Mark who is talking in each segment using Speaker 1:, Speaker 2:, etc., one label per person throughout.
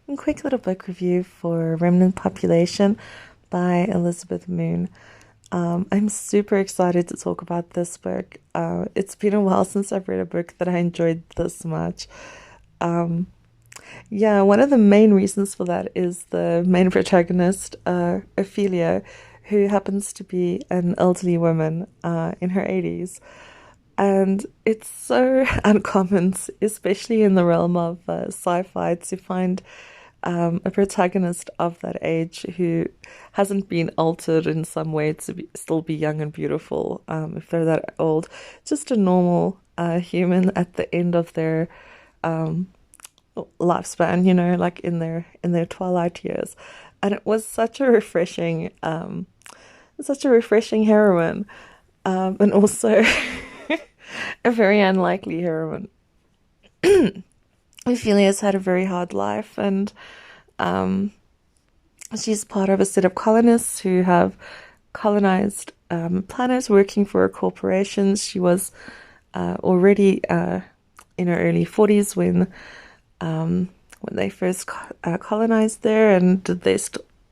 Speaker 1: A quick little book review for Remnant Population by Elizabeth Moon. I'm super excited to talk about this book. It's been a while since I've read a book that I enjoyed this much. Um, yeah, one of the main reasons for that is the main protagonist, Ophelia, who happens to be an elderly woman in her 80s. And it's so uncommon, especially in the realm of sci-fi, to find a protagonist of that age who hasn't been altered in some way to still be young and beautiful, if they're that old. Just a normal human at the end of their um, lifespan, like in their twilight years. And it was such a refreshing heroine, and also a very unlikely heroine. Ophelia's had a very hard life, and um, she's part of a set of colonists who have colonized planets working for a corporation. She was already in her early 40s when they first colonized there and did their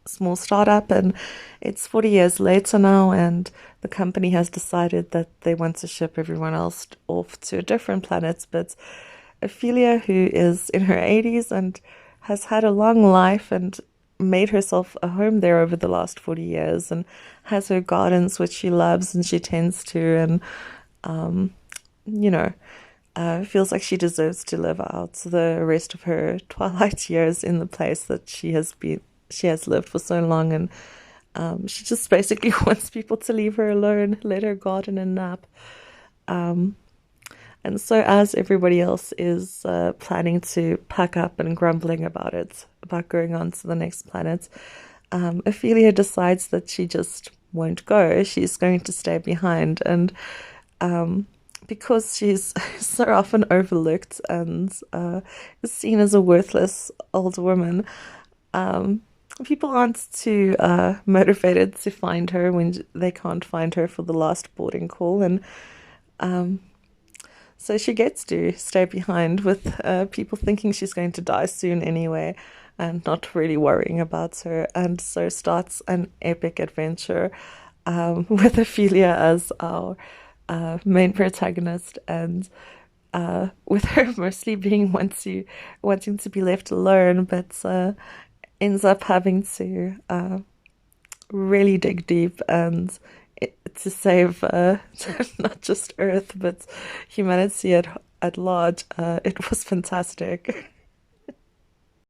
Speaker 1: small startup, and it's 40 years later now, and the company has decided that they want to ship everyone else off to a different planet. But Ophelia, who is in her 80s and has had a long life and made herself a home there over the last 40 years and has her gardens, which she loves and she tends to, and um, you know, feels like she deserves to live out the rest of her twilight years in the place that she has lived for so long. And she just basically wants people to leave her alone, let her garden and nap. Um, and so, as everybody else is planning to pack up and grumbling about going on to the next planet, Ophelia decides that she just won't go. She's going to stay behind. And because she's so often overlooked and is seen as a worthless old woman, um, people aren't too motivated to find her when they can't find her for the last boarding call. And um, so she gets to stay behind with people thinking she's going to die soon anyway and not really worrying about her. And so starts an epic adventure with Ophelia as our main protagonist, and with her mostly being wanting to be left alone, but ends up having to really dig deep and to save not just Earth but humanity at large. It was fantastic.